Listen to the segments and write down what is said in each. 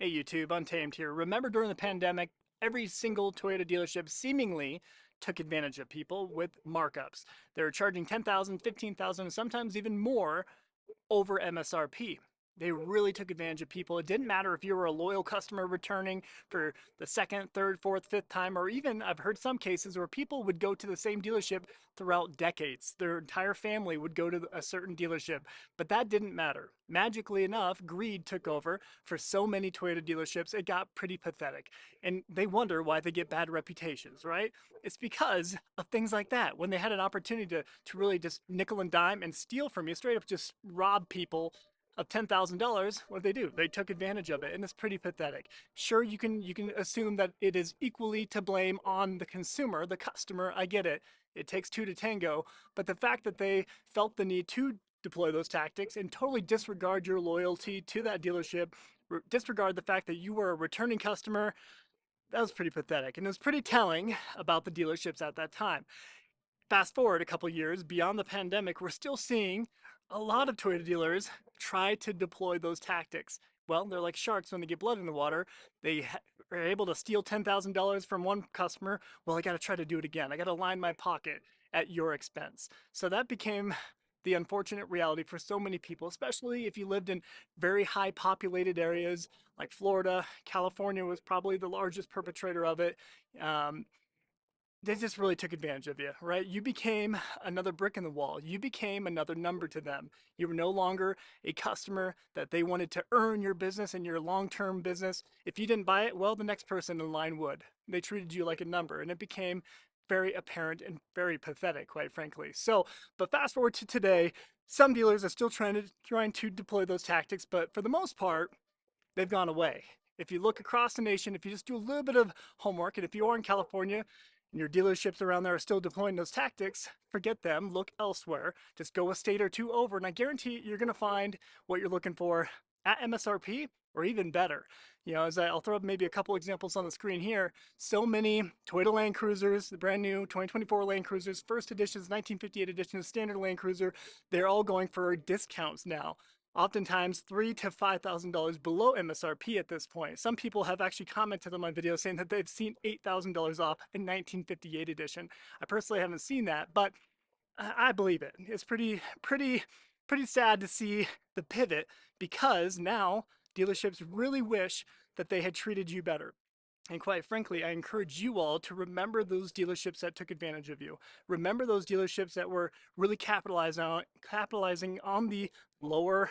Hey YouTube, Untamed here. Remember during the pandemic, every single Toyota dealership seemingly took advantage of people with markups. They were charging 10,000, 15,000, sometimes even more over MSRP. They really took advantage of people. It didn't matter if you were a loyal customer returning for the second, third, fourth, fifth time, or even I've heard some cases where people would go to the same dealership throughout decades. Their entire family would go to a certain dealership, but that didn't matter. Magically enough, greed took over for so many Toyota dealerships, it got pretty pathetic. And they wonder why they get bad reputations, right? It's because of things like that. When they had an opportunity to really just nickel and dime and steal from you, straight up just rob people of $10,000, what did they do? They took advantage of it, and it's pretty pathetic. Sure, you can assume that it is equally to blame on the consumer, the customer. I get it. It takes two to tango, but the fact that they felt the need to deploy those tactics and totally disregard your loyalty to that dealership, disregard the fact that you were a returning customer, that was pretty pathetic, and it was pretty telling about the dealerships at that time. Fast forward a couple years beyond the pandemic, we're still seeing a lot of Toyota dealers try to deploy those tactics. Well, they're like sharks when they get blood in the water. They are able to steal $10,000 from one customer. Well, I got to try to do it again. I got to line my pocket at your expense. So that became the unfortunate reality for so many people, especially if you lived in very high populated areas like Florida. California was probably the largest perpetrator of it. Um, they just really took advantage of you, right? You became another brick in the wall. You became another number to them. You were no longer a customer that they wanted to earn your business and your long-term business. If you didn't buy it, well, the next person in line would. They treated you like a number, and it became very apparent and very pathetic, quite frankly. So, but fast forward to today, some dealers are still trying to deploy those tactics, but for the most part, they've gone away. If you look across the nation, if you just do a little bit of homework, and if you are in California and your dealerships around there are still deploying those tactics, forget them, look elsewhere. Just go a state or two over, and I guarantee you're going to find what you're looking for at MSRP or even better. You know, I'll throw up maybe a couple examples on the screen here. So many Toyota Land Cruisers, the brand new 2024 Land Cruisers, first editions, 1958 editions, standard Land Cruiser, they're all going for discounts now, oftentimes $3,000 to $5,000 below MSRP at this point. Some people have actually commented on my video saying that they've seen $8,000 off in 1958 edition. I personally haven't seen that, but I believe it. It's pretty sad to see the pivot, because now dealerships really wish that they had treated you better. And quite frankly, I encourage you all to remember those dealerships that took advantage of you. Remember those dealerships that were really capitalizing on the lower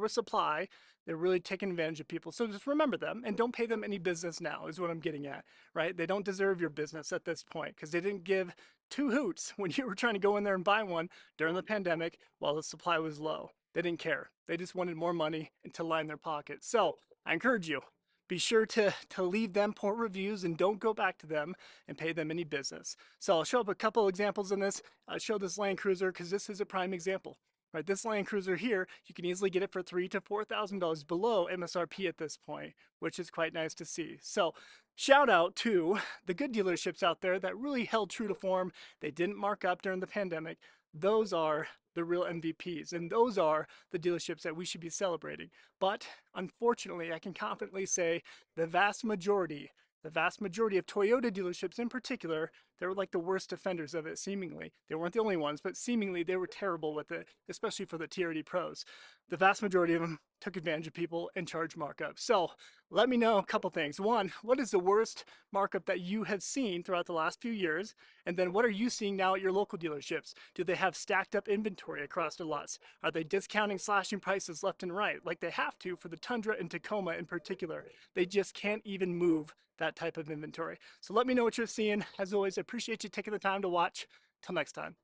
supply. They're really taking advantage of people. So just remember them and don't pay them any business now, is what I'm getting at, right? They don't deserve your business at this point because they didn't give two hoots when you were trying to go in there and buy one during the pandemic while the supply was low. They didn't care. They just wanted more money and to line their pockets. So I encourage you, be sure to leave them poor reviews and don't go back to them and pay them any business. So I'll show up a couple examples in this. I'll show this Land Cruiser because this is a prime example. Right, this Land Cruiser here, you can easily get it for $3,000 to $4,000 below MSRP at this point, which is quite nice to see. So shout out to the good dealerships out there that really held true to form. They didn't mark up during the pandemic. Those are the real MVPs, and those are the dealerships that we should be celebrating. But unfortunately, I can confidently say the vast majority of Toyota dealerships in particular, they were like the worst offenders of it, seemingly. They weren't the only ones, but seemingly they were terrible with it, especially for the TRD Pros. The vast majority of them took advantage of people and charged markups. So let me know a couple things. One, what is the worst markup that you have seen throughout the last few years? And then what are you seeing now at your local dealerships? Do they have stacked up inventory across the lots? Are they discounting, slashing prices left and right like they have to for the Tundra and Tacoma in particular? They just can't even move that type of inventory. So let me know what you're seeing. As always, I appreciate you taking the time to watch. Till next time.